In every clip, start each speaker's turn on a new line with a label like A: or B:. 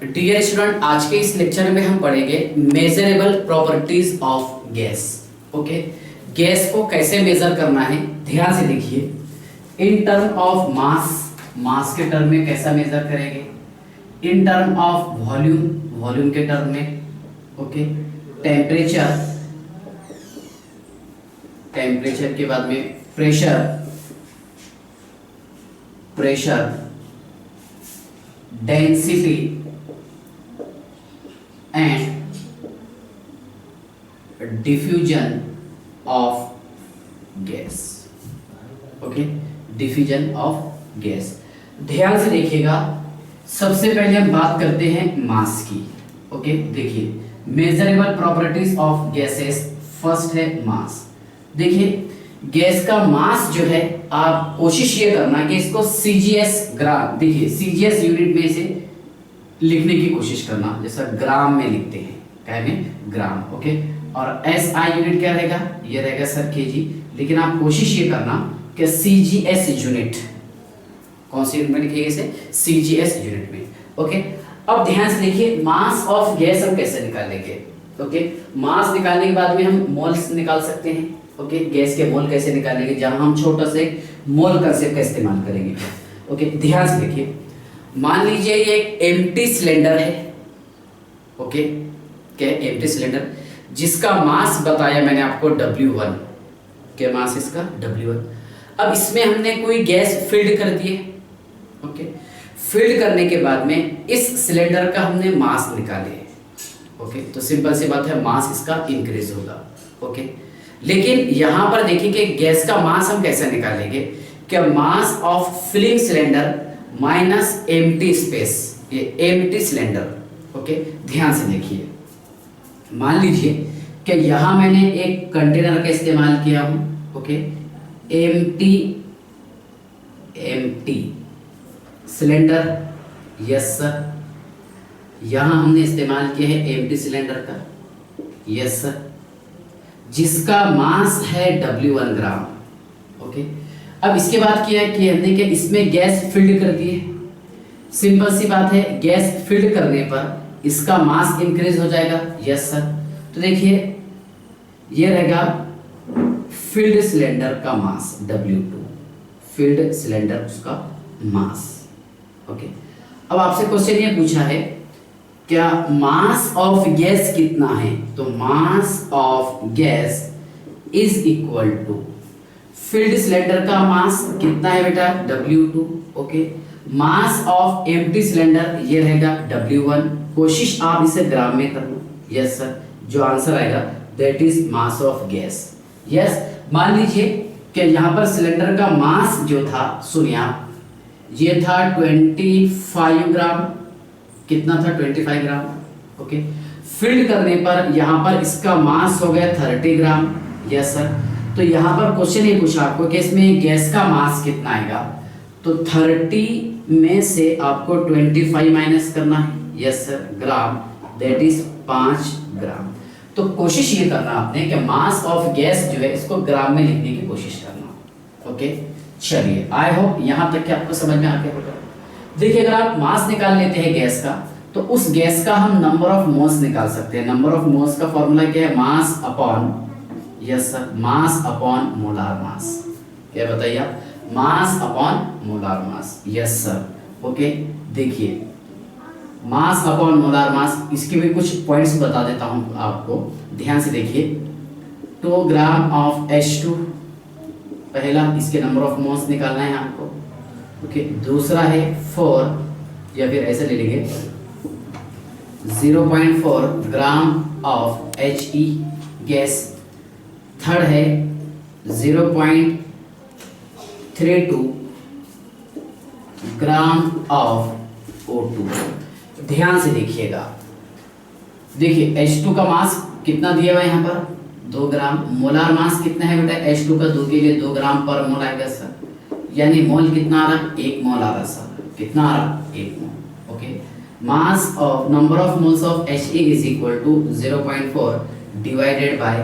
A: Dear student, आज के इस लेक्चर में हम पढ़ेंगे measurable properties of gas. Okay, gas को कैसे मेजर करना है ध्यान से देखिए। इन टर्म ऑफ मास, मास के टर्म में कैसा मेजर करेंगे, in term of volume, volume के टर्म में, ओके, टेम्परेचर, टेम्परेचर के बाद में pressure, pressure, density and diffusion of gas. Okay, diffusion of gas. ध्यान से देखिएगा, सबसे पहले हम बात करते हैं मास की। ओके, देखिए measurable properties of gases, first है मास। देखिए गैस का मास जो है, आप कोशिश ये करना कि इसको सीजीएस ग्राम, देखिए सीजीएस यूनिट में से लिखने की कोशिश करना, जैसा ग्राम में लिखते हैं, क्या में ग्राम। ओके, और एसआई यूनिट क्या रहेगा, ये रहेगा सर केजी, लेकिन आप कोशिश ये करना कि सीजीएस यूनिट, कौन सी यूनिट में लिखिएगा इसे, सीजीएस यूनिट में। ओके, अब ध्यान से देखिए मास ऑफ गैस हम कैसे निकालेंगे। ओके, मास निकालने के बाद में हम मोल्स निकाल सकते हैं। ओके, गैस के मोल कैसे निकालेंगे, जहां हम छोटा से मोल कंसेप्ट का इस्तेमाल करेंगे। ओके, ध्यान से देखिए, मान लीजिए ये एक एम्प्टी सिलेंडर है। ओके, क्या एम्प्टी सिलेंडर जिसका मास बताया मैंने आपको W1, क्या मास इसका W1। अब इसमें हमने कोई गैस फील्ड कर दी है। ओके, फील्ड करने के बाद में इस सिलेंडर का हमने मास निकाले। ओके, तो सिंपल सी बात है, मास इसका इंक्रीज होगा। ओके, लेकिन यहां पर देखिए कि गैस का मास हम कैसे निकालेंगे, क्या mass of filling cylinder minus empty space, ये एम्प्टी सिलेंडर। ओके, ध्यान से देखिए, मान लीजिए कि यहां मैंने एक कंटेनर का इस्तेमाल किया हूं। Okay, empty, empty cylinder, yes sir. यहां हमने इस्तेमाल किया है एम्प्टी सिलेंडर का, यस सर, जिसका मास है W1 ग्राम। ओके, अब इसके बाद किया कि हमने कि इसमें गैस फिल्ड कर दी है। सिंपल सी बात है, गैस फिल्ड करने पर इसका मास इंक्रीज हो जाएगा, यस सर। तो देखिए ये रहेगा फिल्ड सिलेंडर का मास W2, फिल्ड सिलेंडर उसका मास। ओके, अब आपसे क्वेश्चन ये पूछा है क्या मास ऑफ गैस कितना है, तो mass of gas is equal to filled cylinder का मास कितना है बेटा, W2। Okay, mass of empty cylinder ये रहेगा W1। कोशिश आप इसे ग्राम में कर लो, यस सर, जो आंसर आएगा that is mass of gas. Yes, मान लीजिए कि यहाँ पर सिलेंडर का मास जो था, सुनिए आप, ये था 25 ग्राम, कितना था 25 ग्राम। ओके, फिल्ड करने पर यहाँ पर इसका मास हो गया 30 ग्राम, यस सर। तो यहाँ पर क्वेश्चन ये पूछा आपको कि इसमें गैस का मास कितना आएगा, तो 30 में से आपको 25 माइनस करना है, yes sir, gram, that is 5 ग्राम। तो कोशिश ये करना आपने कि मास ऑफ गैस जो है इसको ग्राम में लिखने की कोशिश करना। ओके, चलिए, आई होप यहाँ तक कि आपको समझ में आ गया होगा। देखिए अगर आप मास निकाल लेते हैं गैस का, तो उस गैस का हम नंबर ऑफ मोल्स निकाल सकते हैं। नंबर ऑफ मोल्स का फॉर्मूला क्या है, mass upon, yes sir, mass upon molar mass. क्या बताइए आप, mass upon molar mass, yes sir. Okay, देखिए मास अपॉन मोलार मास, इसके भी कुछ पॉइंट्स बता देता हूं आपको, ध्यान से देखिए। 2 ग्राम ऑफ H2 पहला, इसके नंबर ऑफ मोल्स निकालना है आपको। ओके, दूसरा है 4, या फिर ऐसे ले लेंगे 0.4 gram of He gas. Third है 0.32 ग्राम ऑफ O2। ध्यान से देखिएगा, देखिए H2 का मास कितना दिया हुआ है यहाँ पर, 2 ग्राम। मोलार मास कितना है बेटा, H2 का 2 के लिए 2 ग्राम पर मोल आएगा सर, यानी मोल कितना आ रहा, 1 मोल आ रहा सर, कितना आ रहा, 1 mole. Okay, mass of, number of moles of He is equal to 0.4 divided by,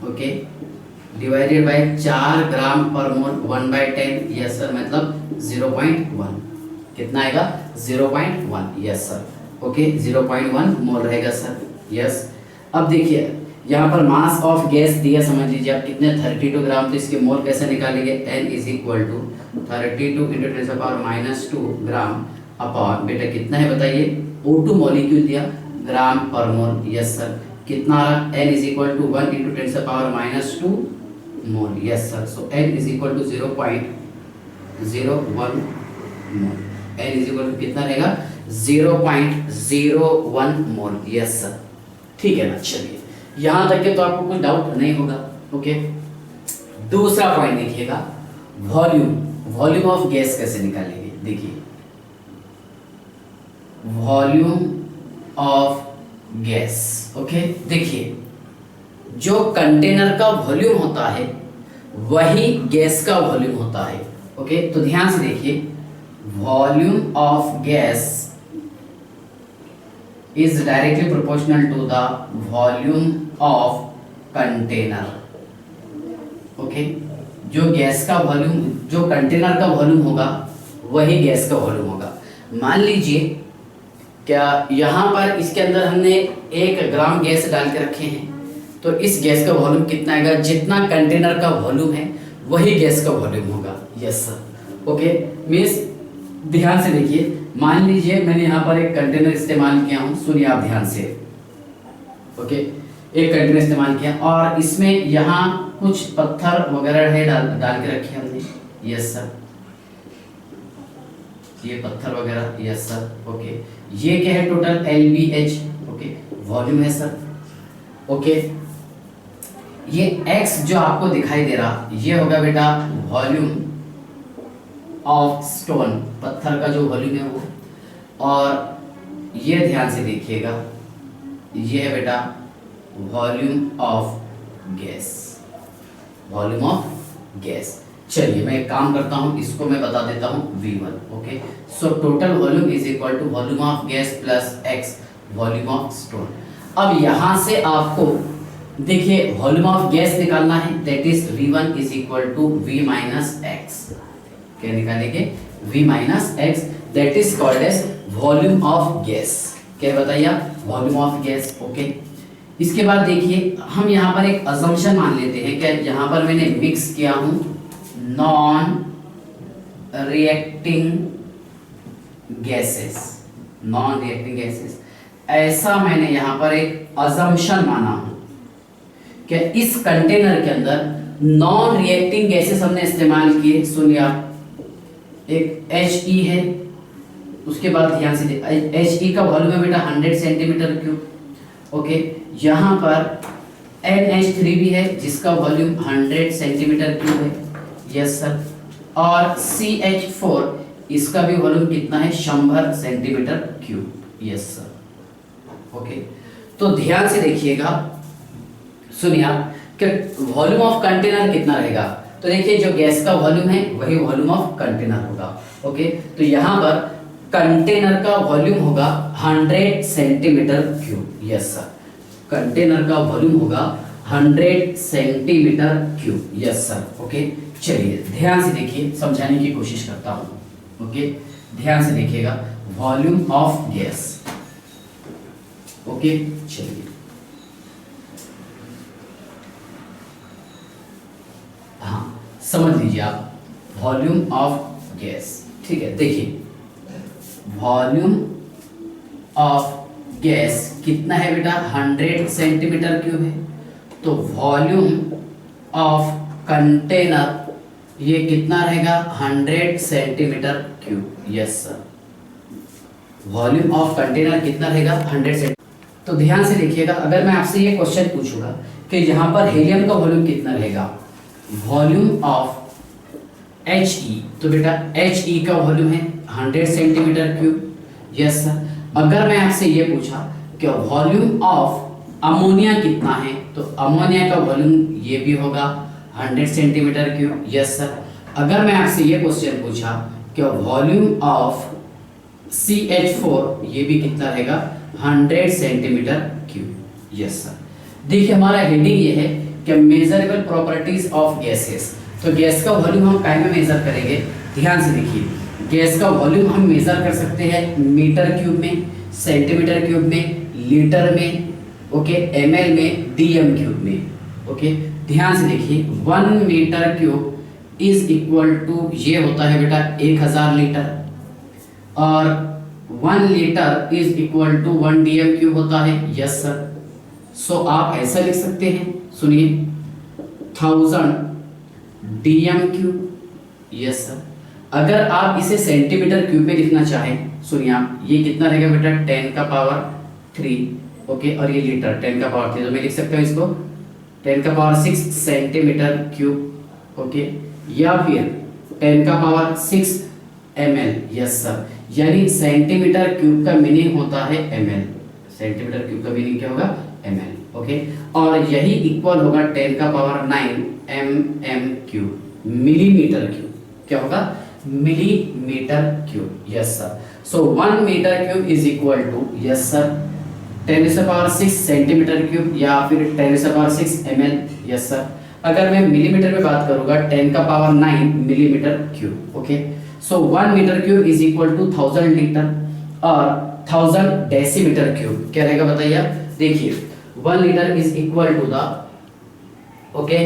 A: okay, divided by 4 gram per mole 1/10, yes sir, मतलब 0.1, कितना आएगा 0.1, यस सर। ओके 0.1 मोल रहेगा सर। यस, अब देखिए यहाँ पर मास ऑफ गैस दिया, समझ लीजिए आप कितने 32 ग्राम, तो इसके मोल कैसे निकालेंगे, n is equal to 32 into 10⁻² gram upon बेटा कितना है बताइए, O2 मॉलिक्यूल दिया ग्राम पर मोल। यस सर, कितना आ रहा, n is equal to 1 into 10⁻² mole. Yes sir, so n is equal to 0.01 mole, n is equal to कितना रहेगा 0.01 मोल। यस सर, ठीक है ना। चलिए यहां तक के तो आपको कुछ डाउट नहीं होगा। ओके, दूसरा पॉइंट देखिएगा, वॉल्यूम, वॉल्यूम ऑफ गैस कैसे निकालेंगे। देखिए वॉल्यूम ऑफ गैस, ओके, देखिए जो कंटेनर का वॉल्यूम होता है वही गैस का वॉल्यूम होता है। ओके, तो ध्यान से देखिए, volume of gas is directly proportional to the volume of container। Okay, जो गैस का वॉल्यूम, जो कंटेनर का वॉल्यूम होगा वही गैस का वॉल्यूम होगा। मान लीजिए क्या यहाँ पर इसके अंदर हमने 1 ग्राम गैस डाल के रखे हैं, तो इस गैस का वॉल्यूम कितना आएगा, जितना कंटेनर का वॉल्यूम है वही गैस का वॉल्यूम होगा। यस सर, ओके, मीन्स ध्यान से देखिए, मान लीजिए मैंने यहाँ पर एक कंटेनर इस्तेमाल किया हूँ, सुनिए आप ध्यान से। ओके, एक कंटेनर इस्तेमाल किया और इसमें यहाँ कुछ पत्थर वगैरह है डाल के रखे हमने। यस सर, ये पत्थर वगैरह। यस सर, ओके, ये क्या है, टोटल LBH, ओके, वॉल्यूम है सर। ओके, ये X जो आपको दिखाई दे रहा ये होगा बेटा वॉल्यूम ऑफ स्टोन, पत्थर का जो वॉल्यूम है वो, और ये ध्यान से देखिएगा ये है बेटा volume of gas, volume of gas. चलिए मैं एक काम करता हूँ, इसको मैं बता देता हूँ V1। Okay, so total volume is equal to volume of gas plus X volume of stone. अब यहाँ से आपको देखिए वॉल्यूम ऑफ गैस निकालना है, that is V1 is equal to V minus X. क्या निकालेंगे, V minus X, that is called as volume of gas. क्या बताइए आप, वॉल्यूम ऑफ गैस। ओके, इसके बाद देखिए हम यहाँ पर एक अजम्पशन मान लेते हैं, क्या यहाँ पर मैंने मिक्स किया हूँ non reacting gases, non reacting gases, ऐसा मैंने यहाँ पर एक अजम्पशन माना हूँ कि इस कंटेनर के अंदर नॉन रिएक्टिंग गैसेस हमने इस्तेमाल किए। सुनिए आप, एक He है, उसके बाद ध्यान से He का वॉल्यूम है बेटा 100 सेंटीमीटर क्यूब। ओके, यहाँ पर NH3 भी है जिसका वॉल्यूम 100 सेंटीमीटर क्यूब है। यस सर, और CH4 इसका भी वॉल्यूम कितना है, 100 centimetre cube. Yes sir, okay, तो ध्यान से देखिएगा, सुनिए आप कि वॉल्यूम ऑफ कंटेनर कितना रहेगा, तो देखिए जो गैस का वॉल्यूम है वही वॉल्यूम ऑफ कंटेनर होगा। ओके, तो यहाँ पर कंटेनर का वॉल्यूम होगा 100 centimetre cube. Yes sir, container का वॉल्यूम होगा 100 centimetre cube. Yes sir, okay, चलिए ध्यान से देखिए, समझाने की कोशिश करता हूँ। ओके, ध्यान से देखिएगा, वॉल्यूम ऑफ गैस। ओके, चलिए हाँ समझ लीजिए आप, वॉल्यूम ऑफ गैस। ठीक है, देखिए वॉल्यूम ऑफ गैस कितना है बेटा, 100 सेंटीमीटर क्यूब है। तो वॉल्यूम ऑफ कंटेनर ये कितना रहेगा, 100 centimetre cube. Yes sir, volume of container कितना रहेगा, 100 सेंटीमीटर। तो ध्यान से देखिएगा, अगर मैं आपसे ये क्वेश्चन पूछूंगा कि यहाँ पर हीलियम का वॉल्यूम कितना रहेगा, वॉल्यूम ऑफ He, तो बेटा He का वॉल्यूम है 100 सेंटीमीटर क्यूब। यस सर, अगर मैं आपसे ये पूछा कि वॉल्यूम ऑफ अमोनिया कितना है, तो अमोनिया का वॉल्यूम ये भी होगा 100 सेंटीमीटर क्यूब। यस सर, अगर मैं आपसे ये क्वेश्चन पूछा कि वॉल्यूम ऑफ CH4 ये भी कितना रहेगा, 100 सेंटीमीटर क्यूब। यस सर, देखिए हमारा हेडिंग ये है कि मेजरेबल प्रॉपर्टीज ऑफ गैसेस। तो गैस का वॉल्यूम हम काय में मेजर करेंगे, ध्यान से देखिए, गैस का वॉल्यूम हम मेजर कर सकते हैं मीटर क्यूब में, सेंटीमीटर क्यूब में, लीटर में, ओके, ml में, dm क्यूब में, ओके। ध्यान से देखिए 1 metre cube is equal to, ये होता है बेटा 1000 लीटर, और 1 litre is equal to 1 dm cube होता है। Yes sir. सो आप ऐसा लिख सकते हैं, सुनिए 1000 dm क्यूब। Yes sir. अगर आप इसे सेंटीमीटर क्यूब में लिखना चाहें, सुनिए आप, ये कितना रहेगा बेटा 10 का पावर 3, ओके, और ये लीटर 10 का पावर 3, तो मैं लिख सकता हूँ इसको 10 का पावर 6 सेंटीमीटर क्यूब, ओके, या फिर 10 का पावर 6 ml। Yes sir. यानी सेंटीमीटर क्यूब का मीनिंग होता है ml, सेंटीमीटर क्यूब का मीनिंग क्या होगा ml, ओके, और यही इक्वल होगा 10 का power 9 mm cube, millimetre cube, क्या होगा millimetre cube. Yes sir. So 1 metre cube is equal to, yes sir, 10⁻6 centimetre cube या फिर 10⁻6 ml। Yes sir. अगर मैं मिलीमीटर में बात करूंगा 10 का power 9 millimetre cube, okay. So 1 metre cube is equal to 1000 litre, और 1000 डेसीमीटर क्यूब क्या रहेगा बताइए आप। देखिए 1 litre is equal to the, okay,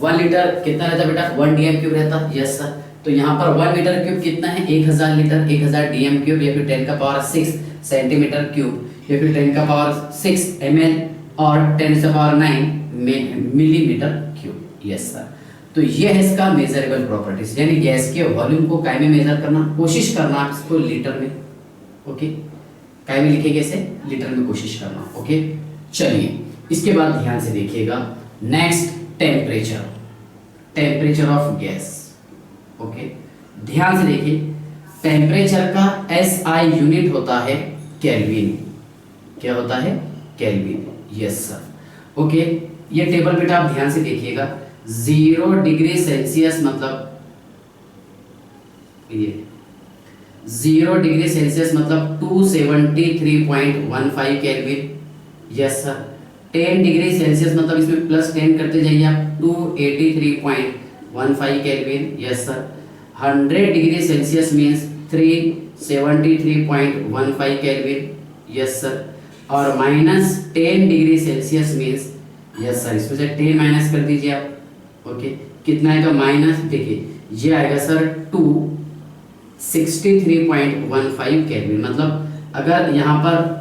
A: 1 litre कितना रहता बेटा 1 dm क्यूब रहता। Yes sir. तो यहाँ पर 1 मीटर क्यूब कितना है 1000 लीटर, 1000 dm क्यूब, या फिर 10 का पावर 6 सेंटीमीटर क्यूब, या फिर 10 का पावर 6 ml, और 10 का power 9 millimetre cube. Yes sir. तो ये है इसका मेजरेबल प्रॉपर्टीज, यानी गैस के वॉल्यूम को काय में मेजर करना, कोशिश करना इसको लीटर में, ओके, काय में लिखेंगे इसे लीटर में कोशिश करना, ओके। चलिए इसके बाद ध्यान से देखिएगा, next temperature, temperature of gas, okay. ध्यान से देखिए टेम्परेचर का SI यूनिट होता है केल्विन, क्या होता है केल्विन। Yes sir. ओके, ये टेबल बेटा आप ध्यान से देखिएगा, 0 डिग्री सेल्सियस मतलब, ये 0 डिग्री सेल्सियस मतलब 273.15 kelvin. Yes sir. 10 degree Celsius मतलब इसमें प्लस 10 करते जाइए आप, 283.15 kelvin. Yes sir. 100 degree Celsius means 373.15 kelvin. Yes sir. और -10 degree Celsius means, yes sir, इसमें से 10 माइनस कर दीजिए आप, ओके, कितना आएगा माइनस, देखिए ये आएगा सर 263.15 केल्विन। मतलब अगर यहाँ पर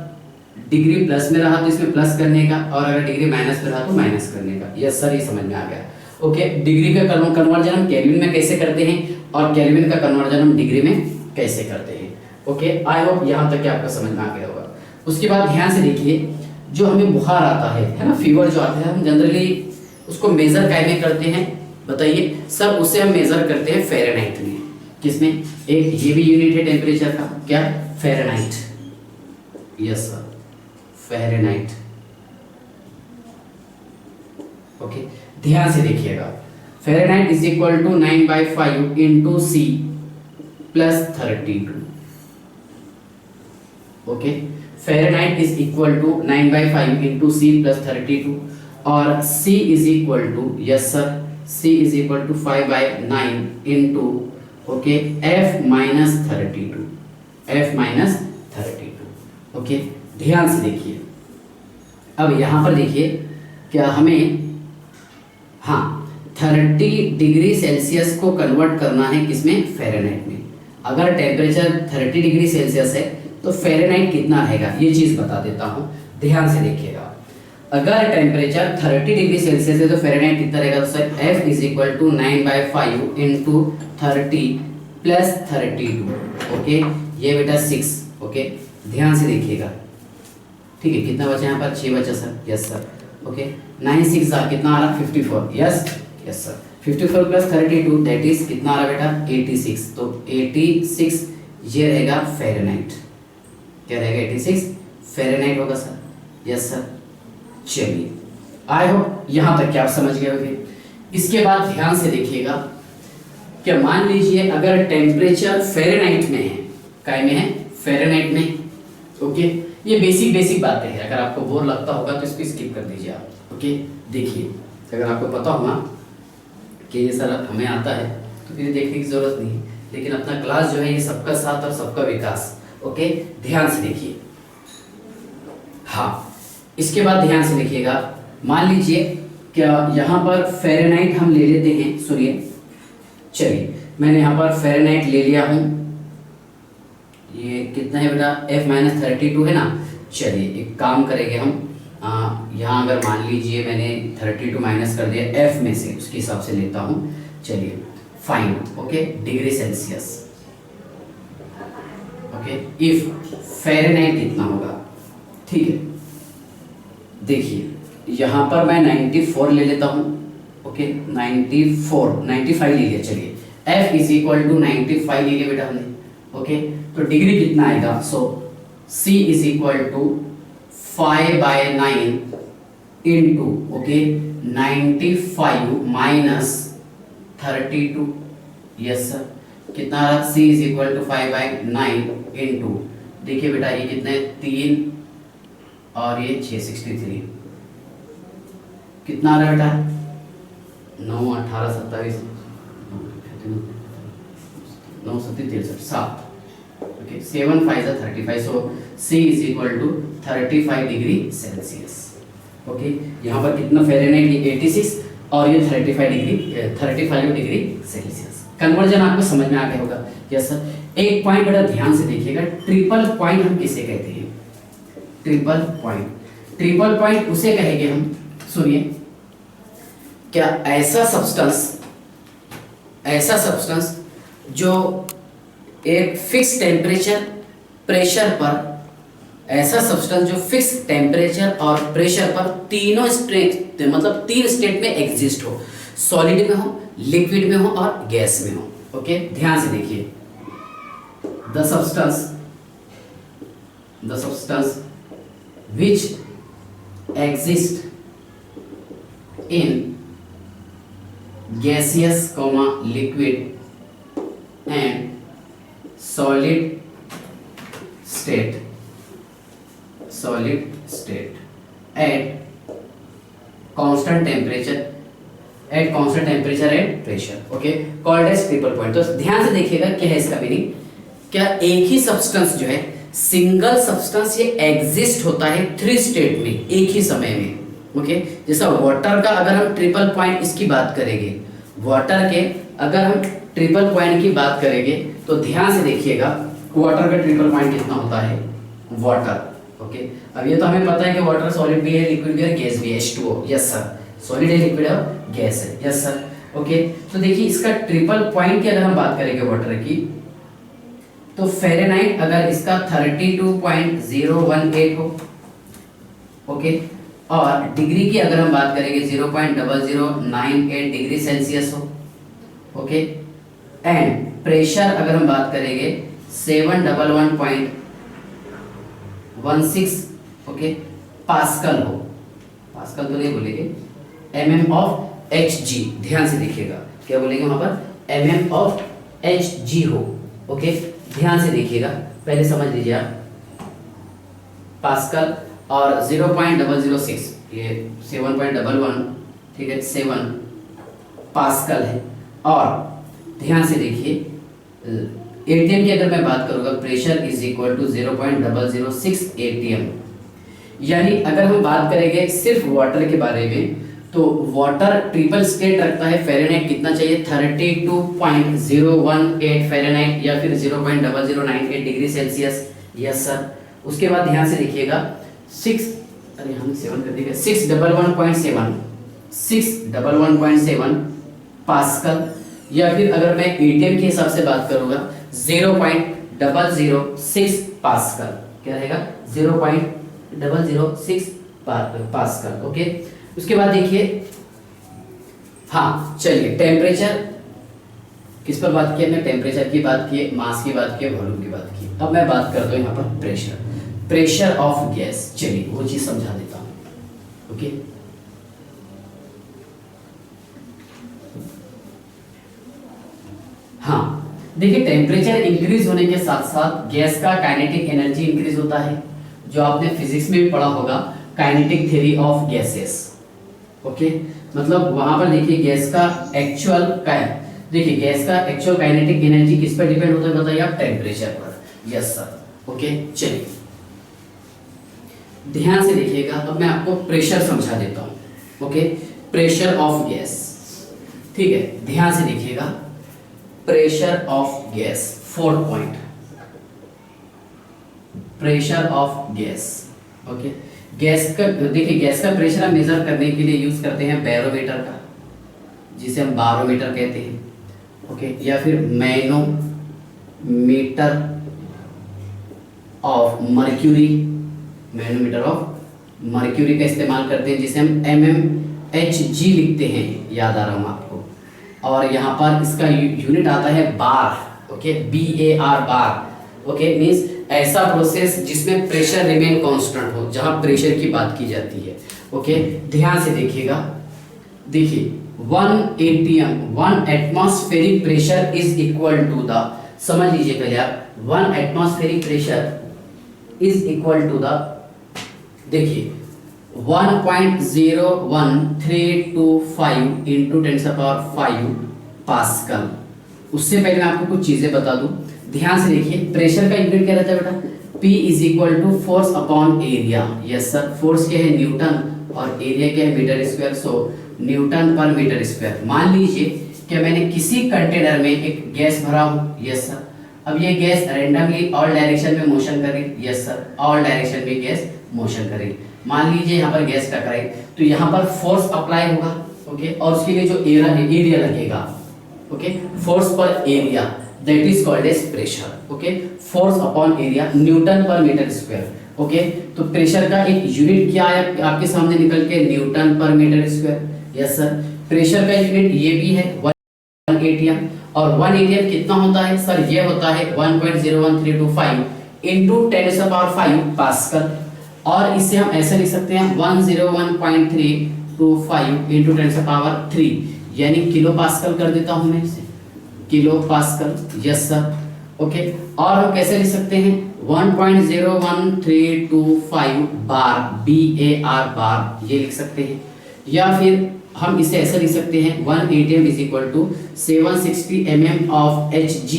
A: डिग्री प्लस में रहा तो इसमें प्लस करने का, और अगर डिग्री माइनस में रहा तो माइनस करने का। यस सर, ये समझ में आ गया, ओके। डिग्री का कन्वर्जन हम केल्विन में कैसे करते हैं, और केल्विन का कन्वर्जन हम डिग्री में कैसे करते हैं, ओके। आई होप यहाँ तक कि आपको समझ में आ गया होगा। उसके बाद ध्यान से देखिए, जो हमें बुखार आता है ना, फीवर जो आता है, हम जनरली उसको मेजर काय में करते हैं बताइए सब, उसे हम मेजर करते हैं फ़ारेनहाइट में। किसमें, एक ये भी यूनिट है टेम्परेचर का, क्या, Fahrenheit. Yes sir, Fahrenheit, okay. ध्यान से देखिएगा, Fahrenheit is equal to 9/5 into C plus 32, okay. Fahrenheit is equal to 9/5 into C plus 32, और C is equal to, yes sir, C is equal to 5/9 into, okay, F minus 32, okay. ध्यान से देखिए, अब यहाँ पर देखिए क्या हमें, हाँ, 30 डिग्री सेल्सियस को कन्वर्ट करना है किसमें, फ़ारेनहाइट में। अगर टेम्परेचर 30 डिग्री सेल्सियस है तो फ़ारेनहाइट कितना रहेगा, ये चीज़ बता देता हूँ, ध्यान से देखिएगा। अगर टेम्परेचर 30 डिग्री सेल्सियस है तो फ़ारेनहाइट कितना रहेगा, तो sir F is equal to 9/5 into 30 plus 32, okay, ये बेटा 6, ओके। ध्यान से देखिएगा, ठीक है, कितना बचा यहाँ पर, 6 बचा सर। Yes sir, okay. 9 6 कितना आ रहा, 54। Yes sir. 54 plus 32 that is कितना आ रहा बेटा, 86। तो 86 ये रहेगा फ़ारेनहाइट, क्या रहेगा, 86 फ़ारेनहाइट होगा सर। Yes sir. चलिए, आई होप यहाँ तक क्या आप समझ गए होंगे। इसके बाद ध्यान से देखिएगा, क्या मान लीजिए अगर टेम्परेचर फ़ारेनहाइट में है, काय में है, फ़ारेनहाइट में, ओके। ये बेसिक बातें हैं, अगर आपको बोर लगता होगा तो इसको स्किप कर दीजिए आप, ओके। देखिए अगर आपको पता होगा कि ये सर हमें आता है तो फिर देखने की ज़रूरत नहीं, लेकिन अपना क्लास जो है ये सबका साथ और सबका विकास, ओके। ध्यान से देखिए, हाँ, इसके बाद ध्यान से देखिएगा, मान लीजिए क्या यहाँ पर फ़ारेनहाइट हम ले लेते हैं, सुनिए, चलिए मैंने यहाँ पर फ़ारेनहाइट ले लिया हूँ, ये कितना है बेटा, F-32 है ना। चलिए एक काम करेंगे हम, यहाँ अगर मान लीजिए मैंने 32 माइनस कर दिया F में से, उसके हिसाब से लेता हूँ। चलिए fine, okay, degree Celsius, okay, if Fahrenheit कितना होगा, ठीक है। देखिए यहाँ पर मैं 94 ले लेता हूँ, ओके, 95 ले लिया। चलिए F इज इक्वल टू 95 ले लिया बेटा हमने, ओके। तो डिग्री कितना आएगा, so C is equal to 5/9 into, okay, 95 minus 32, yes sir, कितना आ रहा, C is equal to 5/9 into, देखिए बेटा ये कितना है, 3 और ये 663, कितना आ रहा है बेटा, 9 18 27 9 7 63 7, okay, 7 5 35, so C is equal to 35 degree Celsius, okay. यहाँ पर कितना फ़ारेनहाइट, 86 और ये 35 डिग्री सेल्सियस। कन्वर्जन आपको समझ में आ गया होगा, यस सर। एक पॉइंट बड़ा ध्यान से देखिएगा, ट्रिपल पॉइंट हम किसे कहते हैं, ट्रिपल पॉइंट उसे कहेंगे हम, सुनिए, क्या ऐसा सब्सटेंस जो एक फिक्स टेम्परेचर प्रेशर पर, ऐसा सब्सटेंस जो फिक्स टेम्परेचर और प्रेशर पर तीनों स्टेट, मतलब 3 स्टेट में एग्जिस्ट हो, सॉलिड में हो, लिक्विड में हो और गैस में हो, ओके। ध्यान से देखिए, the substance which exist in gaseous, liquid and solid state at constant temperature and pressure, okay, called as triple point. तो ध्यान से देखिएगा क्या है इसका मीनिंग, क्या एक ही सब्सटेंस जो है, सिंगल सब्सटेंस, ये एग्जिस्ट होता है 3 स्टेट में एक ही समय में, ओके। जैसा वाटर का अगर हम ट्रिपल पॉइंट इसकी बात करेंगे, वाटर के अगर हम ट्रिपल पॉइंट की बात करेंगे तो ध्यान से देखिएगा, वाटर का ट्रिपल पॉइंट कितना होता है, वाटर, ओके। अब ये तो हमें पता है कि वाटर सॉलिड भी है, लिक्विड भी है, गैस भी है, H2O, यस सर, सॉलिड है, लिक्विड है और गैस है, यस सर, ओके। तो देखिए इसका ट्रिपल पॉइंट की अगर हम बात करेंगे वाटर की, तो फ़ारेनहाइट अगर इसका 32.018 हो, ओके, और डिग्री की अगर हम बात करेंगे 0.0098 डिग्री सेल्सियस हो, ओके, एंड प्रेशर अगर हम बात करेंगे 711.16, ओके, पास्कल हो, पास्कल तो नहीं बोलेंगे, mm ऑफ Hg, ध्यान से देखिएगा क्या बोलेंगे वहां पर, mm ऑफ Hg हो, ओके। ध्यान से देखिएगा, पहले समझ लीजिए आप, पास्कल और 0.006, ये 7.11, ठीक है, 7 पास्कल है। और ध्यान से देखिए, एटीएम की अगर मैं बात करूँगा, pressure is equal to 0.006 ATM, यानी अगर हम बात करेंगे सिर्फ वाटर के बारे में, तो वाटर ट्रिपल स्टेट रखता है, फ़ारेनहाइट कितना चाहिए, 32.018 फ़ारेनहाइट या फिर 0.0098 डिग्री सेल्सियस, यस सर। उसके बाद ध्यान से देखिएगा, 611.7 पास्कल, या फिर अगर मैं एटीएम के हिसाब से बात करूँगा 0.006 पास्कल, क्या रहेगा, 0.006 पास्कल, ओके। उसके बाद देखिए, हाँ चलिए, टेम्परेचर किस पर बात की हमने, टेम्परेचर की बात की, मास की बात की, वॉल्यूम की बात की। अब मैं बात करता हूँ यहाँ पर प्रेशर ऑफ गैस। चलिए वो चीज समझा देता हूँ, ओके। हाँ देखिए, टेम्परेचर इंक्रीज होने के साथ साथ गैस का काइनेटिक एनर्जी इंक्रीज होता है, जो आपने फिजिक्स में भी पढ़ा होगा, kinetic theory of gases, okay. मतलब वहां पर देखिए गैस का एक्चुअल काइनेटिक एनर्जी किस पर डिपेंड होता है बताइए आप, टेम्परेचर पर, यस सर, ओके। चलिए ध्यान से देखिएगा, अब मैं आपको प्रेशर समझा देता हूं। ओके, प्रेशर ऑफ गैस, ठीक है, ध्यान से देखिएगा, pressure of gas, 4 point, pressure of gas. Okay, gas का देखिए, गैस का प्रेशर हम मेजर करने के लिए यूज करते हैं बैरोमीटर का, जिसे हम बारोमीटर कहते हैं। ओके, या फिर manometer of mercury, manometer of mercury का इस्तेमाल करते हैं, जिसे हम mmHg लिखते हैं, याद आ रहा हूँ आपको। और यहाँ पर इसका यूनिट आता है बार। ओके, BAR, बार। ओके, मीन्स ऐसा प्रोसेस जिसमें प्रेशर रिमेन कांस्टेंट हो, जहां प्रेशर की बात की जाती है। ओके, ध्यान से देखिएगा, देखिए 1 atm 1 atmospheric pressure is equal to the, समझ लीजिए पहले आप, 1 atmospheric pressure is equal to the, देखिए 1.01325 इंटू 10⁵ पास्कल। उससे पहले मैं आपको कुछ चीजें बता दूं, ध्यान से देखिए, प्रेशर का यूनिट क्या रहता है बेटा, P is equal to force upon area. Yes sir, force क्या है न्यूटन और एरिया क्या है मीटर स्क्वायर, सो न्यूटन पर मीटर स्क्वायर। मान लीजिए कि मैंने किसी कंटेनर में एक गैस भरा हूँ, यस सर, अब ये गैस रैंडमली ऑल डायरेक्शन में मोशन करेगी, यस सर, ऑल डायरेक्शन में गैस मोशन करेगी। मान लीजिए यहाँ पर गैस टकराई, तो यहाँ पर फोर्स अप्लाई होगा। ओके, और उसके लिए जो एरिया लगेगा, ओके, फोर्स पर area, that is called as pressure. Okay, force upon area, newton पर मीटर स्क्वायर। ओके, तो प्रेशर का एक यूनिट क्या है आपके सामने निकल के, न्यूटन पर metre square. Yes sir, pressure का यूनिट ये भी है 1 atm, और 1 atm कितना होता है सर, ये होता है 1.01325 इंटू 10⁵ पास्कल, और इसे हम ऐसे लिख सकते हैं 101.325 इंटू 10⁻3, यानी किलो पास्कल कर देता हूं मैं इसे, kilo pascal. Yes sir, okay, और हम कैसे लिख सकते हैं 1.01325 बार, BAR बार, ये लिख सकते हैं। या फिर हम इसे ऐसे लिख सकते हैं 1 atm is equal to 760 mm of Hg।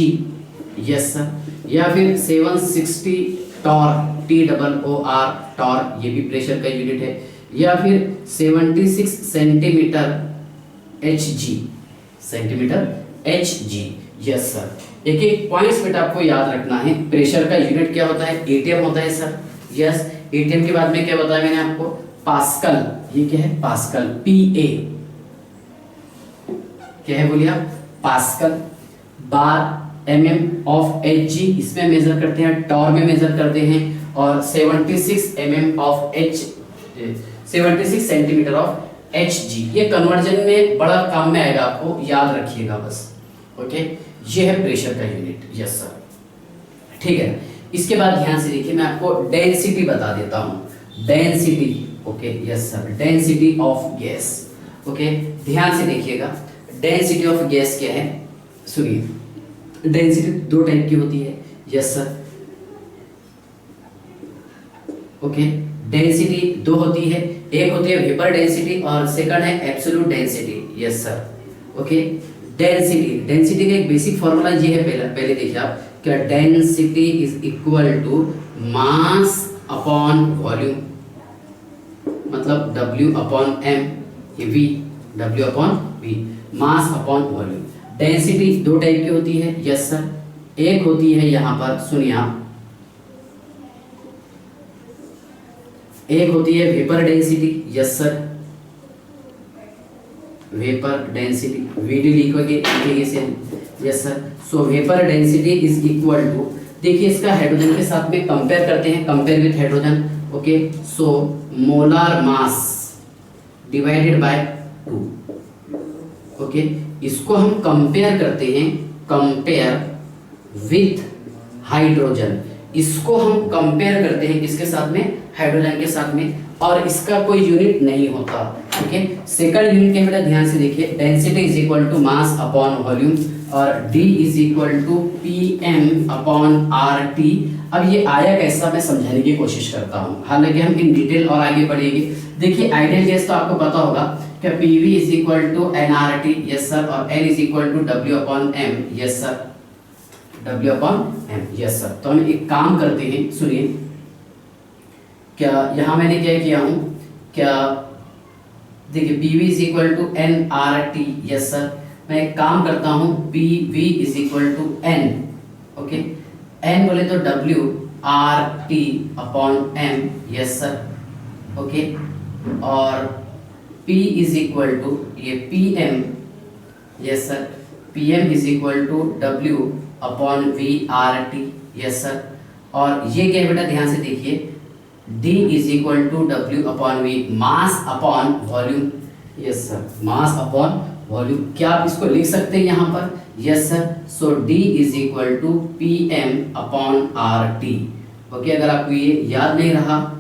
A: Yes sir, या फिर 760 टॉर्क, TOOR टॉर्क, ये भी प्रेशर का यूनिट है। या फिर 76 centimetre Hg, centimetre Hg। Yes sir, एक एक पॉइंट्स बेटा आपको याद रखना है। प्रेशर का यूनिट क्या होता है, atm होता है सर। यस, atm के बाद में क्या बताया मैंने आपको, पास्कल, ये क्या है पास्कल, PA क्या है बोलिए आप, pascal, bar mm of Hg, इसमें मेजर करते हैं, टॉर में मेजर करते हैं, और 76 mm of 76 centimetre of Hg। ये कन्वर्जन में बड़ा काम में आएगा, आपको याद रखिएगा बस। ओके, ये है प्रेशर का यूनिट। यस सर, ठीक है। इसके बाद ध्यान से देखिए, मैं आपको डेंसिटी बता देता हूं, density. Okay, yes sir, density of gas. Okay, ध्यान से देखिएगा, डेंसिटी ऑफ गैस क्या है, सुनिए, डेंसिटी 2 टाइप की होती है। यस सर, ओके, डेंसिटी 2 होती है, एक होती है वेपर डेंसिटी और सेकंड है absolute density. Yes sir, okay, density का एक बेसिक फॉर्मूला ये है, पहले देखिए आप, क्या density is equal to mass upon volume, मतलब W upon M, V, W upon V, mass upon volume. Density 2 type की होती है। यस सर, एक होती है यहाँ पर, सुनिए आप, एक होती है vapour density. Yes sir, vapour density, VD लिखोगे इसे। Yes sir, so vapour density is equal to, देखिए इसका हाइड्रोजन के साथ में कंपेयर करते हैं, compare with hydrogen. Okay, so molar mass divided by 2। Okay, इसको हम कंपेयर करते हैं, कंपेयर विथ हाइड्रोजन, इसको हम कंपेयर करते हैं किसके साथ में, हाइड्रोजन के साथ में, और इसका कोई यूनिट नहीं होता। ओके, सेकंड यूनिट के बेटा ध्यान से देखिए, density is equal to mass upon volume, और D is equal to PM upon RT। अब ये आया कैसा, मैं समझाने की कोशिश करता हूँ, हालांकि हम इन डिटेल और आगे बढ़ेंगे। देखिए आइडियल गैस तो आपको पता होगा कि PV is equal to nRT। Yes sir, और N is equal to W upon M। Yes sir, W upon M। Yes sir, तो हम एक काम करते हैं, सुनिए, क्या यहाँ मैंने क्या किया हूँ, क्या देखिए P V is equal to N R T, yes sir. मैं एक काम करता हूँ, P V is equal to N, okay, N बोले तो W R T upon M, yes sir, okay, और P इज इक्वल टू ये P M, yes sir, P M is equal to W upon V R T, yes sir. और ये क्या है बेटा, ध्यान से देखिए, D is equal to W upon V, mass upon volume, yes sir, mass upon volume. क्या आप इसको लिख सकते हैं यहाँ पर, yes sir. So D is equal to P M upon R T, okay. अगर आपको ये याद नहीं रहा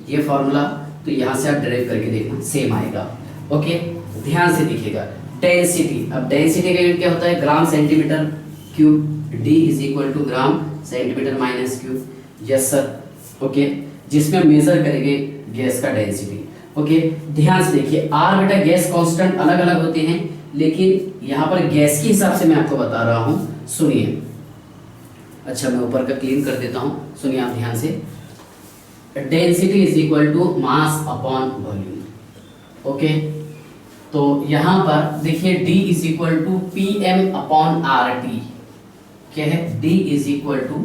A: ये फॉर्मूला, तो यहाँ से आप डायरेक्ट करके देखना, सेम आएगा, ओके। ध्यान से देखिएगा, डेंसिटी, अब डेंसिटी का यूनिट क्या होता है, gram centimetre cube, D is equal to gram centimetre minus cube, yes sir, okay, जिसमें मेजर करेंगे गैस का डेंसिटी, ओके। ध्यान से देखिए, आर बेटा गैस कांस्टेंट अलग अलग होते हैं, लेकिन यहाँ पर गैस के हिसाब से मैं आपको बता रहा हूँ, सुनिए। अच्छा, मैं ऊपर का क्लीन कर देता हूँ, सुनिए आप ध्यान से। Density is equal to mass upon volume, okay. तो यहाँ पर देखिए D is equal to P M upon R T, क्या है, D is equal to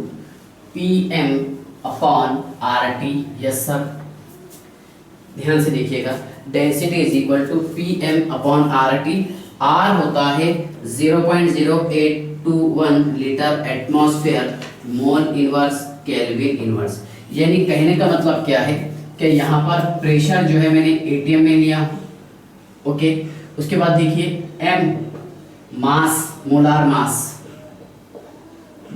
A: P M upon R T, yes sir. ध्यान से देखिएगा, density is equal to P M upon R T, R होता है 0.0821 litre atmosphere mole inverse kelvin inverse. यानी कहने का मतलब क्या है कि यहाँ पर प्रेशर जो है मैंने एटीएम में लिया, ओके। उसके बाद देखिए एम मास, मोलार मास,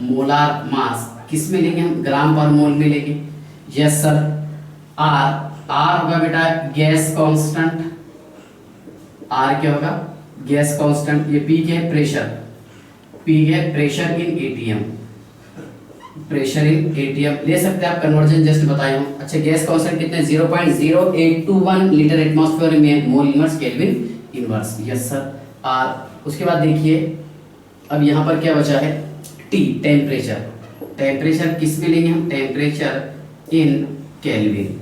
A: मोलार मास किस में लेंगे हम, ग्राम पर मोल में लेंगे, यस सर। आर, आर होगा बेटा गैस कांस्टेंट, आर क्या होगा, गैस कांस्टेंट। ये पी क्या है, प्रेशर, पी है pressure in ATM, pressure in ATM ले सकते हैं आप, कन्वर्जन जस्ट बताया हूं। अच्छा, गैस कांस्टेंट कितने, 0.0821 लीटर एटमॉस्फेयर में mole inverse kelvin inverse, yes sir, R. उसके बाद देखिए अब यहाँ पर क्या बचा है, टी, टेम्परेचर, टेम्परेचर किस में लेंगे हम, temperature in kelvin,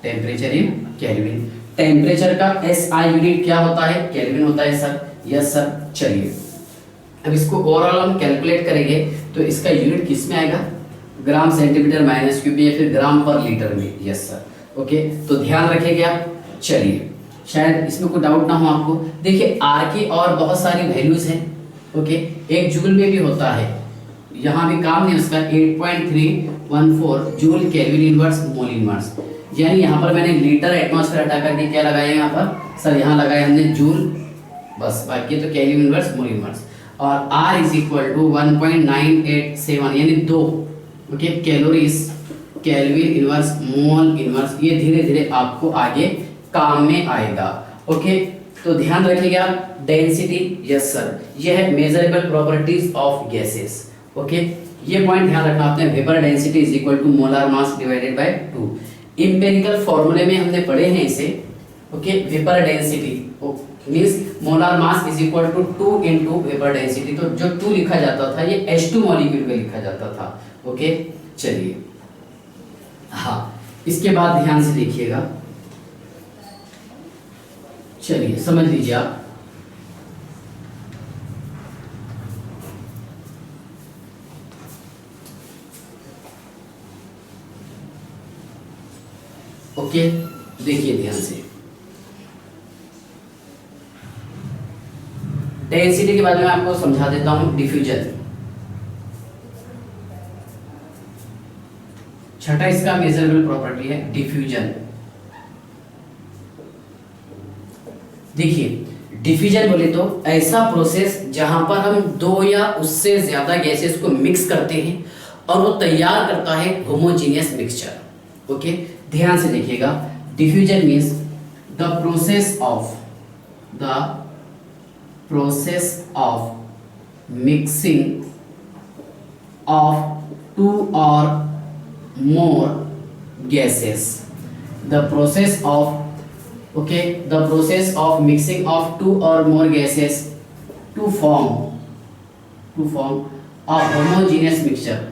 A: temperature in kelvin. Temperature का एसआई यूनिट क्या होता है, केल्विन होता है सर, यस सर। चलिए अब इसको ओवरऑल हम कैलकुलेट करेंगे, तो इसका यूनिट किस में आएगा, ग्राम सेंटीमीटर माइनस क्यूब या फिर ग्राम पर लीटर में, यस सर, ओके। तो ध्यान रखिएगा आप। चलिए, शायद इसमें कोई डाउट ना हो आपको। देखिए आर की और बहुत सारी वैल्यूज हैं, ओके, एक जूल में भी होता है, यहाँ भी काम नहीं उसका, 8.314 joule kelvin inverse mole inverse. यानी यहाँ पर मैंने लीटर एटमॉस्फेयर हटा करके क्या लगाया यहाँ पर सर, यहाँ लगाया हमने जूल, बस, बाकी तो केल्विन इनवर्स मोल इनवर्स। और R इज इक्वल टू 1.987 यानी 2, okay, calories kelvin inverse mole inverse. ये धीरे धीरे आपको आगे काम में आएगा, ओके। तो ध्यान रखिएगा, डेंसिटी, यस सर, यह है measurable properties of gases, okay. ये पॉइंट ध्यान रखना आपने, vapour density is equal to molar mass divided by 2। Empirical फॉर्मूले में हमने पढ़े हैं इसे, ओके। Vapour density means molar mass is equal to 2 into vapour density. तो जो 2 लिखा जाता था ये H2 मॉलिक्यूल का लिखा जाता था, ओके। चलिए, हाँ, इसके बाद ध्यान से देखिएगा, चलिए समझ लीजिए आप। ओके, देखिए ध्यान से, डेंसिटी के बारे में आपको समझा देता हूं, डिफ्यूजन। छठा इसका मेजरेबल प्रॉपर्टी है डिफ्यूजन। देखिए, डिफ्यूजन बोले तो ऐसा प्रोसेस जहां पर हम 2 या उससे ज्यादा गैसेस को मिक्स करते हैं और वो तैयार करता है होमोजीनियस मिक्सचर, ओके। ध्यान से देखिएगा, diffusion means the process of mixing of 2 or more gases, the process of mixing of 2 or more gases to form a homogeneous mixture,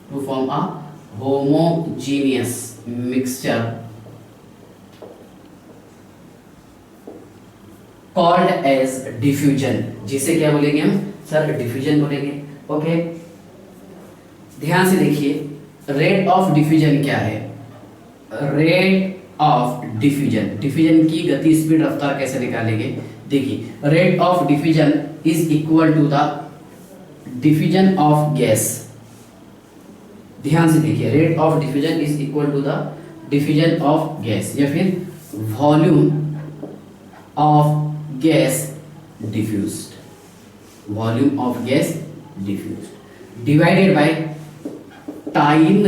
A: to form a homogeneous mixture called as diffusion, जिसे क्या बोलेंगे हम sir? Diffusion बोलेंगे। Okay, ध्यान से देखिए, rate of diffusion क्या है? रेट ऑफ डिफ्यूजन, डिफ्यूजन की गति, स्पीड, रफ्तार कैसे निकालेंगे? देखिए, rate of diffusion is equal to the diffusion of gas. ध्यान से देखिए, rate of diffusion is equal to the diffusion of gas, या फिर volume of gas diffused, volume of gas diffused divided by time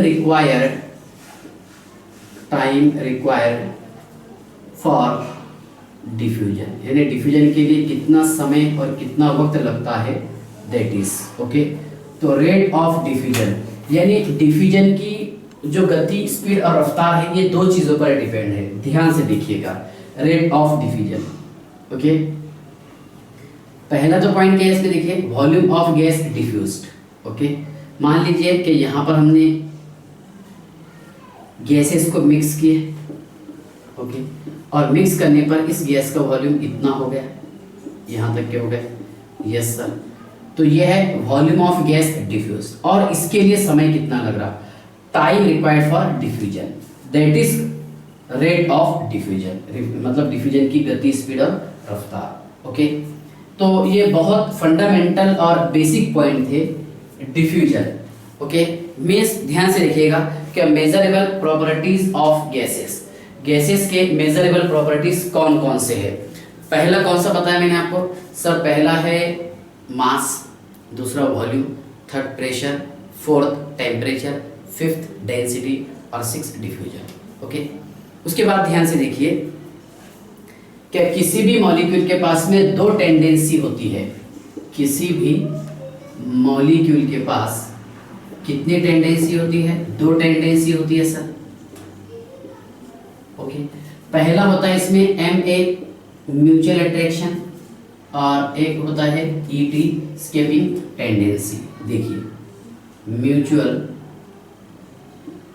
A: required for diffusion, यानी diffusion के लिए कितना समय और कितना वक्त लगता है, दैट इज ओके। तो रेट ऑफ डिफ्यूजन यानी डिफ्यूजन की जो गति, स्पीड और रफ्तार है, ये दो चीजों पर डिपेंड है। ध्यान से देखिएगा, रेट ऑफ डिफ्यूजन। ओके, पहला जो पॉइंट क्या है इसमें देखिए, volume of gas diffused. Okay, मान लीजिए कि यहाँ पर हमने गैसेस को मिक्स किए, ओके, और मिक्स करने पर इस गैस का वॉल्यूम इतना हो गया, यहाँ तक के हो गए, यस सर। तो यह है वॉल्यूम ऑफ गैस डिफ्यूज, और इसके लिए समय कितना लग रहा, time required for diffusion, that is rate of diffusion, मतलब डिफ्यूजन की गति, स्पीड और रफ्तार। ओके, तो ये बहुत फंडामेंटल और बेसिक पॉइंट थे डिफ्यूजन। ओके, मींस ध्यान से देखिएगा कि measurable properties of gases, gases के मेजरेबल प्रॉपर्टीज कौन कौन से है? पहला कौन सा बताया मैंने आपको सर? पहला है मास, दूसरा volume, third pressure, fourth temperature, fifth density और सिक्स डिफ्यूजन। ओके, उसके बाद ध्यान से देखिए कि किसी भी मॉलिक्यूल के पास में दो टेंडेंसी होती है, किसी भी मॉलिक्यूल के पास कितनी टेंडेंसी होती है? दो टेंडेंसी होती है सर। ओके, पहला होता है इसमें MA म्यूचुअल अट्रैक्शन, और एक होता है ET स्केपिंग टेंडेंसी। देखिए, म्यूचुअल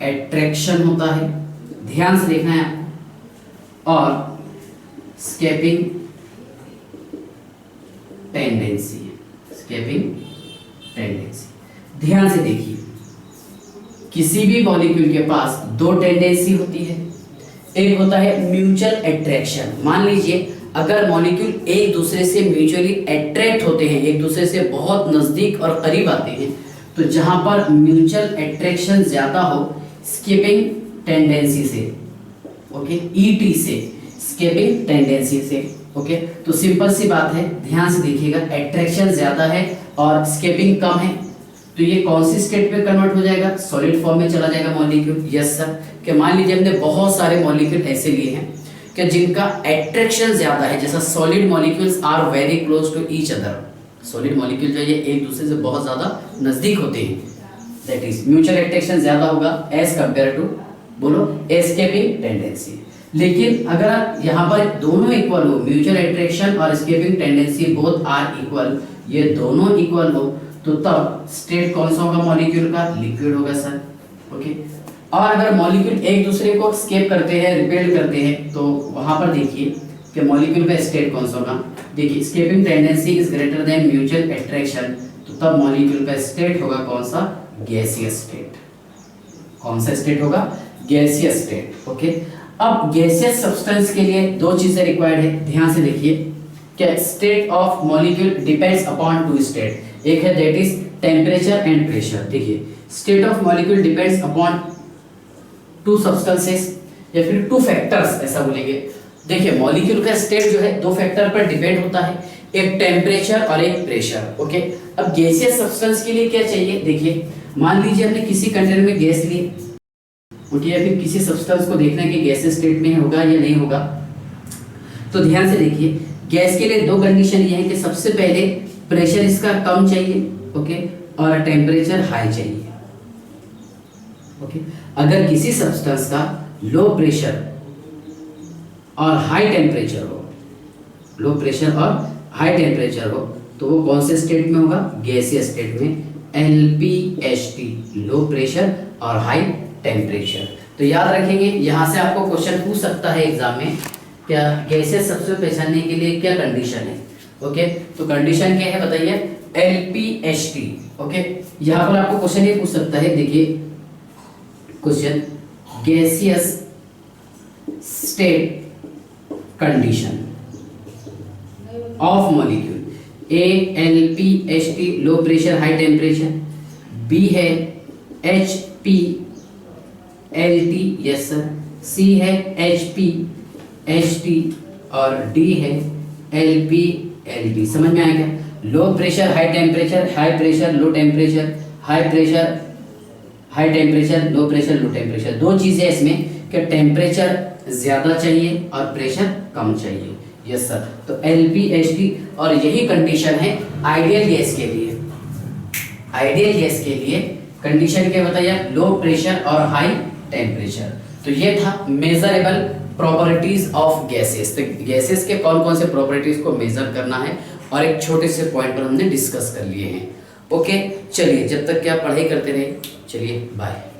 A: अट्रैक्शन होता है, ध्यान से देखना है, और स्केपिंग टेंडेंसी, स्केपिंग टेंडेंसी। ध्यान से देखिए, किसी भी मॉलिक्यूल के पास दो टेंडेंसी होती है, एक होता है म्यूचुअल अट्रैक्शन। मान लीजिए अगर मॉलिक्यूल एक दूसरे से म्यूचुअली अट्रैक्ट होते हैं, एक दूसरे से बहुत नजदीक और करीब आते हैं, तो जहां पर म्यूचुअल अट्रैक्शन ज्यादा हो, स्किपिंग टेंडेंसी से, ओके, ET से, स्किपिंग टेंडेंसी से। ओके, तो सिंपल सी बात है, ध्यान से देखिएगा, अट्रैक्शन ज्यादा है और स्किपिंग कम है, तो ये कौन सी स्टेट में कन्वर्ट हो जाएगा? सॉलिड फॉर्म में चला जाएगा मॉलिक्यूल। यस सर, कि मान लीजिए हमने बहुत सारे मॉलिक्यूल ऐसे लिए हैं कि जिनका अट्रैक्शन ज्यादा है, जैसा solid molecules are very close to each other, solid molecule जो है ये एक दूसरे से बहुत ज्यादा नजदीक होते हैं, दैट इज म्यूचुअल अट्रैक्शन ज्यादा होगा एज कंपेयर टू, बोलो, एस्केपिंग टेंडेंसी। लेकिन अगर यहाँ पर दोनों इक्वल हो, म्यूचुअल अट्रैक्शन और escaping tendency both are equal, ये दोनों इक्वल हो, तो तब स्टेट कौन सा होगा मॉलिक्यूल का? लिक्विड होगा सर। ओके, और अगर मॉलिक्यूल एक दूसरे को स्केप करते हैं, रिपेल करते हैं, तो वहां पर देखिए कि मॉलिक्यूल का स्टेट कौन सा होगा? देखिए, escaping tendency is greater than mutual attraction, तो तब मॉलिक्यूल का स्टेट होगा कौन सा? Gaseous state. कौन सा स्टेट होगा? Gaseous state. ओके, अब गैसियस सब्सटेंस के लिए दो चीजें रिक्वायर्ड है, ध्यान से देखिए कि state of molecule depends upon two state, एक है that is temperature and pressure. देखिए, state of molecule depends upon two substances या फिर टू फैक्टर्स, ऐसा बोलेंगे। देखिए, मॉलिक्यूल का स्टेट जो है दो फैक्टर पर डिपेंड होता है, एक टेम्परेचर और एक प्रेशर। ओके, अब गैसियस सब्सटेंस के लिए क्या चाहिए? देखिए, मान लीजिए हमने किसी कंटेनर में गैस ली, ओके, या फिर किसी सब्सटेंस को देखना है कि गैसियस स्टेट में होगा या नहीं होगा, तो ध्यान से देखिए, गैस के लिए दो कंडीशन ये है कि सबसे पहले प्रेशर इसका कम चाहिए, ओके, और टेम्परेचर हाई चाहिए। ओके, अगर किसी सब्सटेंस का लो प्रेशर और हाई टेम्परेचर हो, लो प्रेशर और हाई टेम्परेचर हो, तो वो कौन से स्टेट में होगा? गैसियस स्टेट में, LPHT, लो प्रेशर और हाई टेम्परेचर। तो याद रखेंगे, यहाँ से आपको क्वेश्चन पूछ सकता है एग्जाम में, क्या गैसेस सबसे पहचानने के लिए क्या कंडीशन है। ओके, तो कंडीशन क्या है बताइए, LPHT। ओके, यहाँ पर आपको क्वेश्चन ये पूछ सकता है, देखिए question, gaseous state condition of molecule, A LPHT low pressure high temperature, B है HPLT यस सर, C है HPHT और D है LPLT। समझ में आया क्या? Low pressure high temperature, high pressure low temperature, high pressure high temperature, low pressure low temperature. दो चीजें इसमें कि टेम्परेचर ज्यादा चाहिए और प्रेशर कम चाहिए। यस सर, तो LPHT, और यही कंडीशन है आइडियल गैस के लिए। आइडियल गैस के लिए कंडीशन क्या बताइए, लो प्रेशर और हाई टेम्परेचर। तो ये था मेजरेबल प्रॉपर्टीज ऑफ गैसेस। तो गैसेस के कौन कौन से प्रॉपर्टीज को मेजर करना है और एक छोटे से पॉइंट पर हमने डिस्कस कर लिए हैं। ओके, चलिए जब तक कि आप पढ़ाई करते रहे, चलिए बाय।